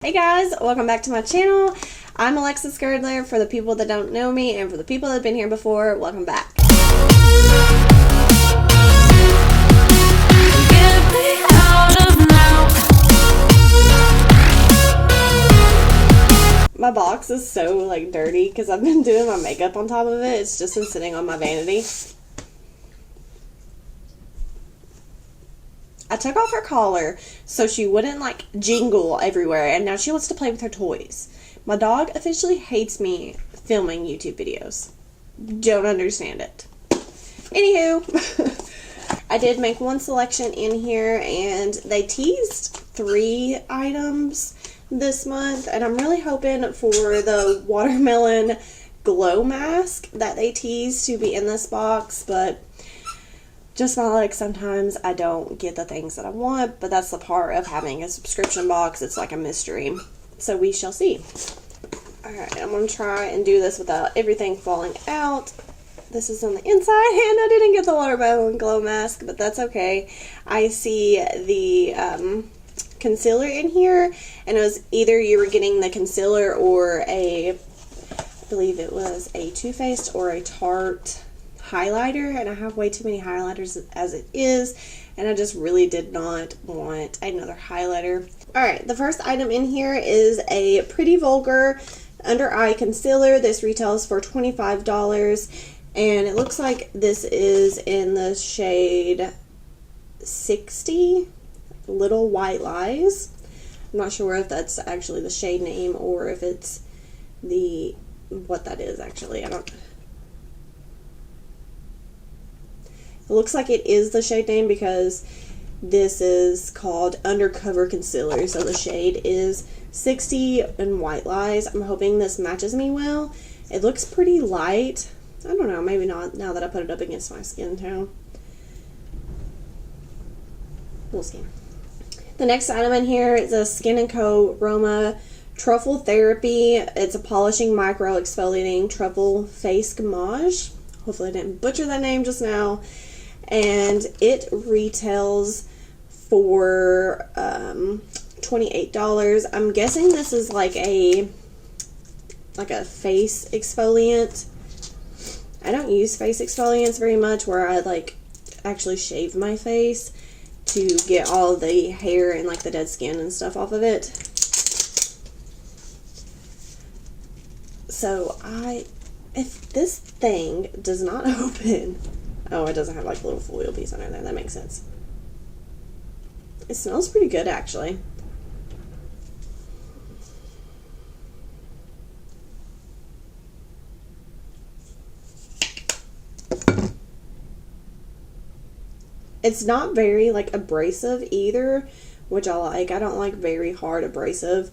Hey guys, welcome back to my channel. I'm Alexis Girdler. For the people that don't know me and for the people that have been here before, welcome back. My box is so dirty because I've been doing my makeup on top of it. It's just been sitting on my vanity. I took off her collar so she wouldn't jingle everywhere, and now she wants to play with her toys. My dog officially hates me filming YouTube videos. Don't understand it. Anywho, I did make one selection in here, and they teased 3 items this month, and I'm really hoping for the watermelon glow mask that they teased to be in this box, but just my luck, sometimes I don't get the things that I want, but that's the part of having a subscription box. It's like a mystery. So we shall see. Alright, I'm going to try and do this without everything falling out. This is on the inside, and I didn't get the watermelon glow mask, but that's okay. I see the concealer in here, and it was either you were getting the concealer or I believe it was a Too Faced or a Tarte highlighter, and I have way too many highlighters as it is, and I just really did not want another highlighter. Alright, the first item in here is a Pretty Vulgar under eye concealer. This retails for $25, and it looks like this is in the shade 60, Little White Lies. I'm not sure if that's actually the shade name or if it's what that is actually. It looks like it is the shade name because this is called Undercover Concealer. So the shade is 60 and White Lies. I'm hoping this matches me well. It looks pretty light. I don't know, maybe not now that I put it up against my skin tone. We'll see. The next item in here is a Skin & Co. Roma Truffle Therapy. It's a polishing micro exfoliating truffle face gommage. Hopefully I didn't butcher that name just now. And it retails for $28. I'm guessing this is like a face exfoliant. I don't use face exfoliants very much where I actually shave my face to get all the hair and the dead skin and stuff off of it. So if this thing does not open. Oh, it doesn't have a little foil piece under there. That makes sense. It smells pretty good, actually. It's not very, abrasive either, which I like. I don't like very hard abrasive,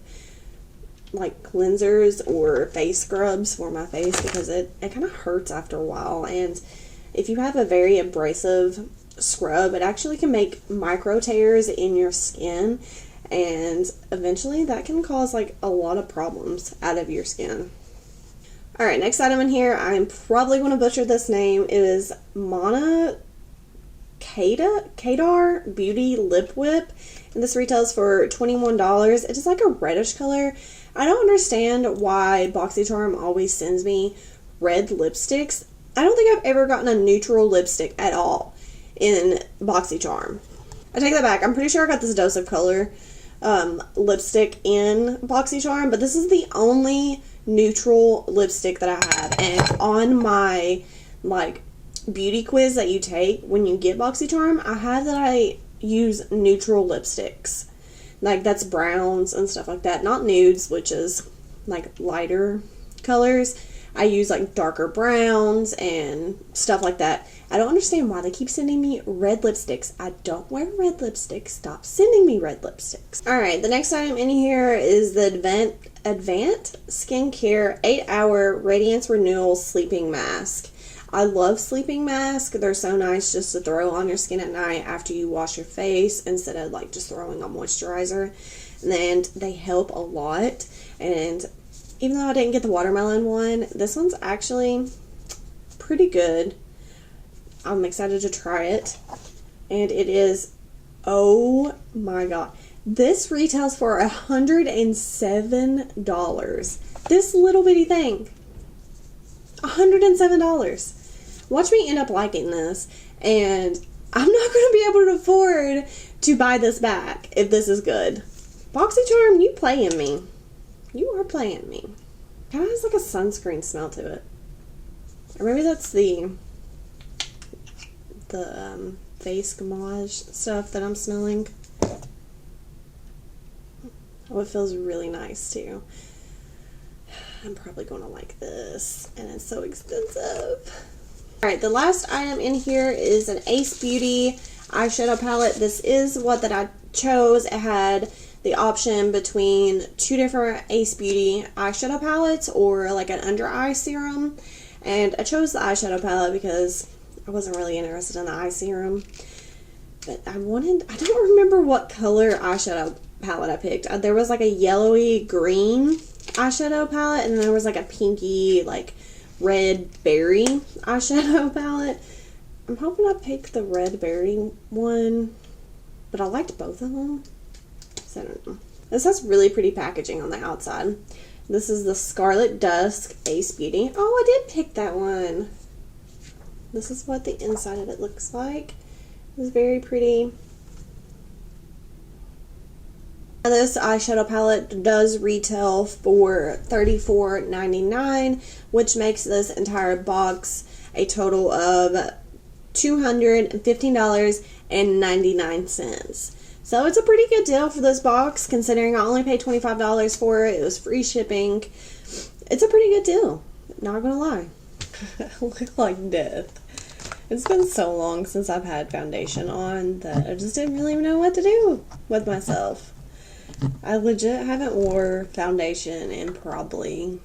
cleansers or face scrubs for my face because it kind of hurts after a while, and if you have a very abrasive scrub, it actually can make micro tears in your skin, and eventually that can cause a lot of problems out of your skin. Alright, next item in here, I'm probably going to butcher this name. It is Mana Kadar Beauty Lip Whip, and this retails for $21. It is a reddish color. I don't understand why Boxycharm always sends me red lipsticks. I don't think I've ever gotten a neutral lipstick at all in Boxycharm. I take that back. I'm pretty sure I got this Dose of Color lipstick in Boxycharm, but this is the only neutral lipstick that I have. And on my beauty quiz that you take when you get Boxycharm, I have that I use neutral lipsticks. That's browns and stuff like that. Not nudes, which is lighter colors. I use darker browns and stuff like that. I don't understand why they keep sending me red lipsticks. I don't wear red lipsticks. Stop sending me red lipsticks. Alright, the next item in here is the Advant Skincare 8-Hour Radiance Renewal Sleeping Mask. I love sleeping masks. They're so nice just to throw on your skin at night after you wash your face instead of just throwing on moisturizer. And they help a lot. And even though I didn't get the watermelon one, this one's actually pretty good. I'm excited to try it. And it is, oh my god, This retails for $107. This little bitty thing. $107. Watch me end up liking this, and I'm not going to be able to afford to buy this back if this is good. Boxycharm, you playing me. You are playing me. Kind of has like a sunscreen smell to it. Or maybe that's the face gommage stuff that I'm smelling. Oh, it feels really nice too. I'm probably going to like this, and it's so expensive. Alright, the last item in here is an Ace Beauty eyeshadow palette. This is what that I chose. It had the option between two different Ace Beauty eyeshadow palettes or like an under eye serum, and I chose the eyeshadow palette because I wasn't really interested in the eye serum, but I don't remember what color eyeshadow palette I picked. There was like a yellowy green eyeshadow palette, and then there was like a pinky like red berry eyeshadow palette. I'm hoping I picked the red berry one, but I liked both of them, so I don't know. This has really pretty packaging on the outside. This is the Scarlet Dusk Ace Beauty. Oh, I did pick that one. This is what the inside of it looks like. It's very pretty. This eyeshadow palette does retail for $34.99, which makes this entire box a total of $215.99. So it's a pretty good deal for this box, considering I only paid $25 for it. It was free shipping. It's a pretty good deal, not gonna lie. I look like death. It's been so long since I've had foundation on that I just didn't really know what to do with myself. I legit haven't wore foundation in probably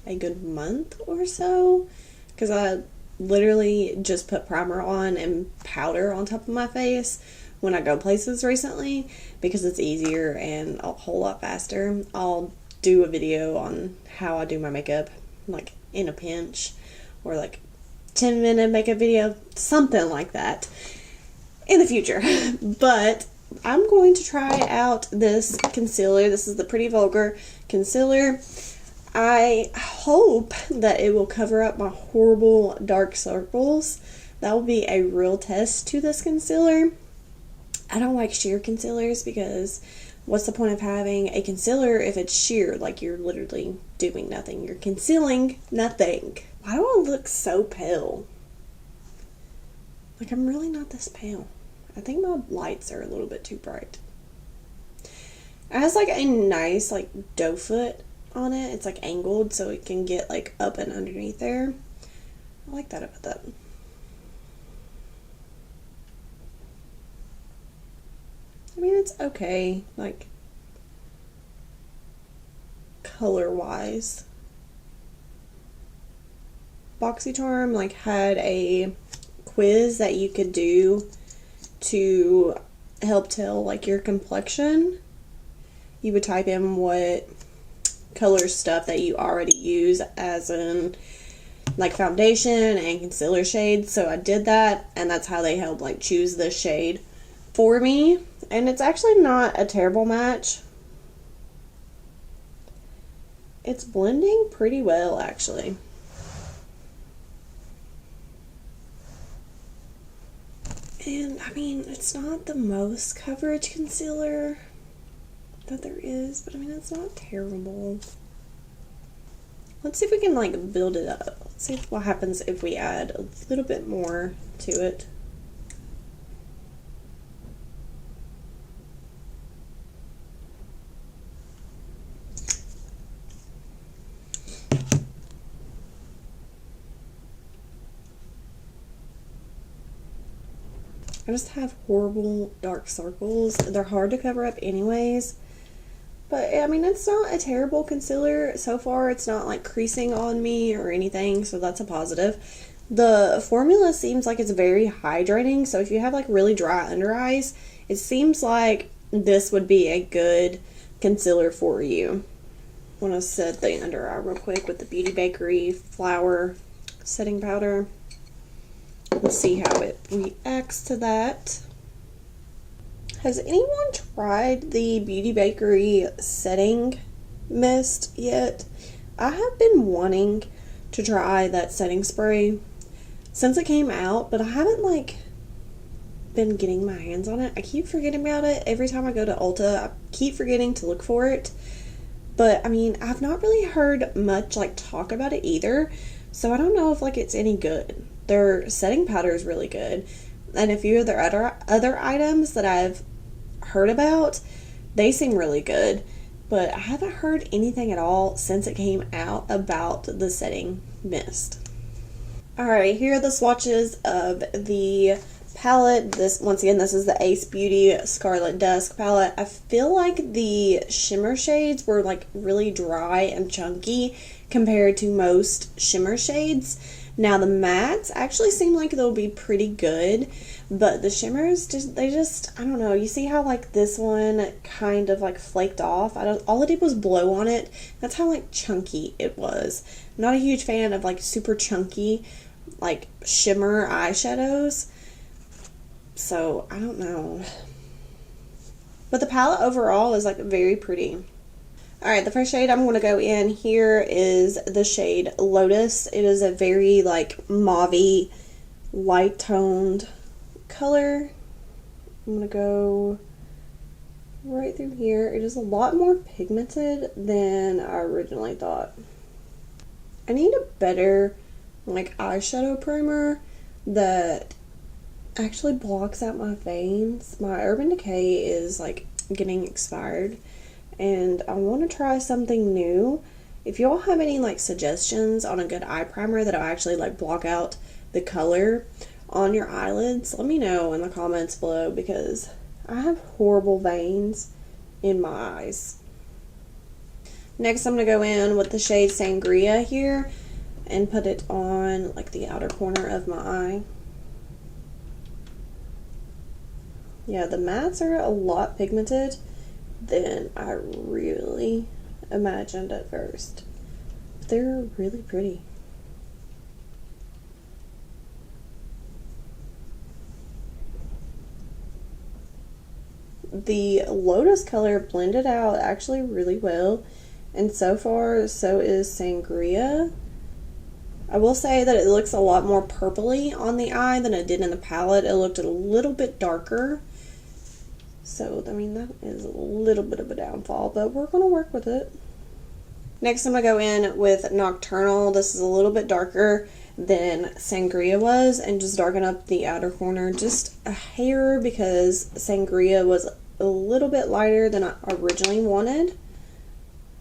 a good month or so, because I literally just put primer on and powder on top of my face when I go places recently, because it's easier and a whole lot faster. I'll do a video on how I do my makeup, like in a pinch, or like 10-minute makeup video, something like that in the future. But I'm going to try out this concealer. This is the Pretty Vulgar concealer. I hope that it will cover up my horrible dark circles. That will be a real test to this concealer. I don't like sheer concealers, because what's the point of having a concealer if it's sheer? Like, you're literally doing nothing. You're concealing nothing. Why do I look so pale? Like, I'm really not this pale. I think my lights are a little bit too bright. It has like a nice like doe foot on it. It's like angled so it can get like up and underneath there. I like that about that. I mean, it's okay, like color wise. Boxycharm like had a quiz that you could do to help tell like your complexion. You would type in what color stuff that you already use, as in like foundation and concealer shades. So I did that, and that's how they help like choose this shade for me, and it's actually not a terrible match. It's blending pretty well, actually. And, I mean, it's not the most coverage concealer that there is, but I mean, it's not terrible. Let's see if we can, like, build it up. Let's see what happens if we add a little bit more to it. I just have horrible dark circles. They're hard to cover up anyways. But, I mean, it's not a terrible concealer. So far, it's not, like, creasing on me or anything, so that's a positive. The formula seems like it's very hydrating, so if you have, like, really dry under eyes, it seems like this would be a good concealer for you. I want to set the under eye real quick with the Beauty Bakery Flour Setting Powder. Let's see how it reacts to that. Has anyone tried the Beauty Bakery setting mist yet? I have been wanting to try that setting spray since it came out, but I haven't like been getting my hands on it. I keep forgetting about it. Every time I go to Ulta, I keep forgetting to look for it. But I mean, I've not really heard much like talk about it either, so I don't know if like it's any good. Their setting powder is really good, and a few of their other items that I've heard about, they seem really good, but I haven't heard anything at all since it came out about the setting mist. Alright, here are the swatches of the palette. Once again, this is the Ace Beauty Scarlet Dusk palette. I feel like the shimmer shades were like really dry and chunky compared to most shimmer shades. Now the mattes actually seem like they'll be pretty good, but the shimmers they just I don't know. You see how like this one kind of like flaked off? All I did was blow on it. That's how like chunky it was. I'm not a huge fan of like super chunky like shimmer eyeshadows. So, I don't know. But the palette overall is like very pretty. Alright, the first shade I'm going to go in here is the shade Lotus. It is a very like mauve-y, light toned color. I'm going to go right through here. It is a lot more pigmented than I originally thought. I need a better like eyeshadow primer that actually blocks out my veins. My Urban Decay is like getting expired and I want to try something new. If y'all have any like suggestions on a good eye primer that'll actually like block out the color on your eyelids, let me know in the comments below, because I have horrible veins in my eyes. Next I'm going to go in with the shade Sangria here and put it on like the outer corner of my eye. Yeah, the mattes are a lot pigmented than I really imagined at first. They're really pretty. The Lotus color blended out actually really well, and so far so is Sangria. I will say that it looks a lot more purpley on the eye than it did in the palette. It looked a little bit darker. So, I mean, that is a little bit of a downfall, but we're going to work with it. Next, I'm going to go in with Nocturnal. This is a little bit darker than Sangria was, and just darken up the outer corner just a hair, because Sangria was a little bit lighter than I originally wanted.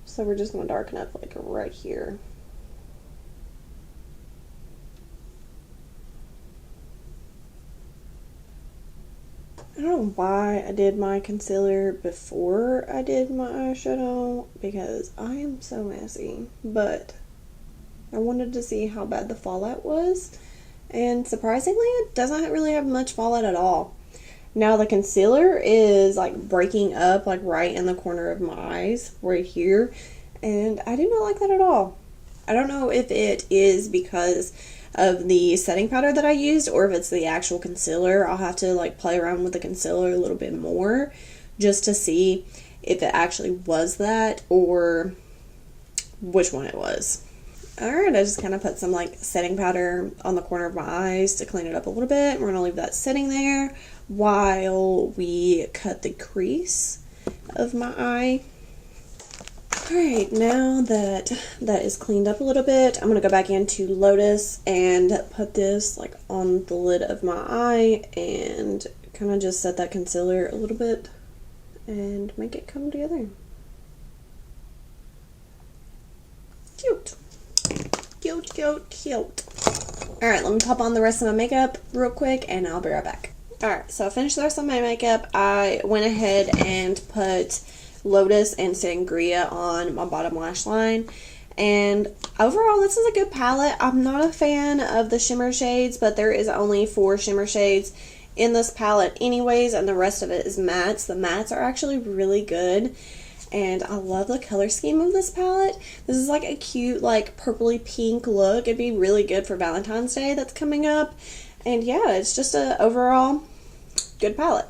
So we're just going to darken up like right here. I don't know why I did my concealer before I did my eyeshadow, because I am so messy, but I wanted to see how bad the fallout was, and surprisingly it doesn't really have much fallout at all. Now the concealer is like breaking up like right in the corner of my eyes right here, and I do not like that at all. I don't know if it is because of the setting powder that I used or if it's the actual concealer. I'll have to like play around with the concealer a little bit more just to see if it actually was that or which one it was. Alright, I just kind of put some like setting powder on the corner of my eyes to clean it up a little bit. We're going to leave that sitting there while we cut the crease of my eye. Alright, now that that is cleaned up a little bit, I'm going to go back into Lotus and put this like on the lid of my eye and kind of just set that concealer a little bit and make it come together. Cute. Cute, cute, cute. Alright, let me pop on the rest of my makeup real quick and I'll be right back. Alright, so I finished the rest of my makeup. I went ahead and put Lotus and Sangria on my bottom lash line, and overall this is a good palette. I'm not a fan of the shimmer shades, but there is only 4 shimmer shades in this palette anyways, and the rest of it is mattes. The mattes are actually really good, and I love the color scheme of this palette. This is like a cute like purpley pink look. It'd be really good for Valentine's Day that's coming up, and yeah, it's just a overall good palette.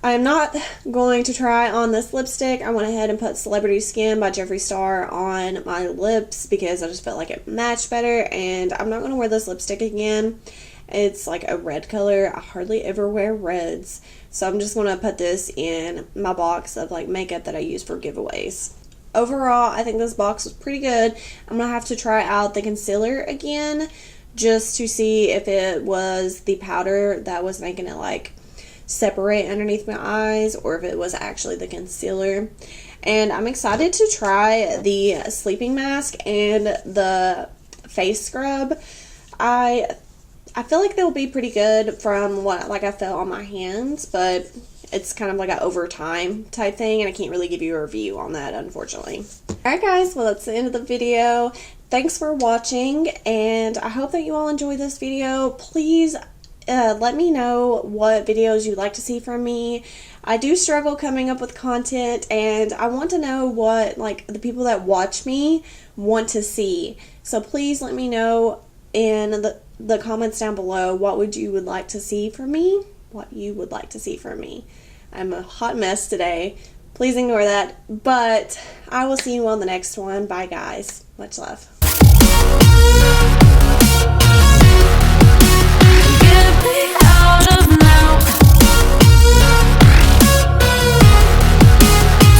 I am not going to try on this lipstick. I went ahead and put Celebrity Skin by Jeffree Star on my lips because I just felt like it matched better, and I'm not going to wear this lipstick again. It's like a red color. I hardly ever wear reds, so I'm just going to put this in my box of like makeup that I use for giveaways. Overall, I think this box was pretty good. I'm going to have to try out the concealer again just to see if it was the powder that was making it like separate underneath my eyes or if it was actually the concealer. And I'm excited to try the sleeping mask and the face scrub. I feel like they'll be pretty good from what like I felt on my hands, but it's kind of like an over time type thing, and I can't really give you a review on that, unfortunately. Alright guys, well that's the end of the video. Thanks for watching, and I hope that you all enjoyed this video. Please let me know what videos you'd like to see from me. I do struggle coming up with content, and I want to know what like the people that watch me want to see. So please let me know in the comments down below what you would like to see from me. What you would like to see from me. I'm a hot mess today. Please ignore that. But I will see you on the next one. Bye guys. Much love.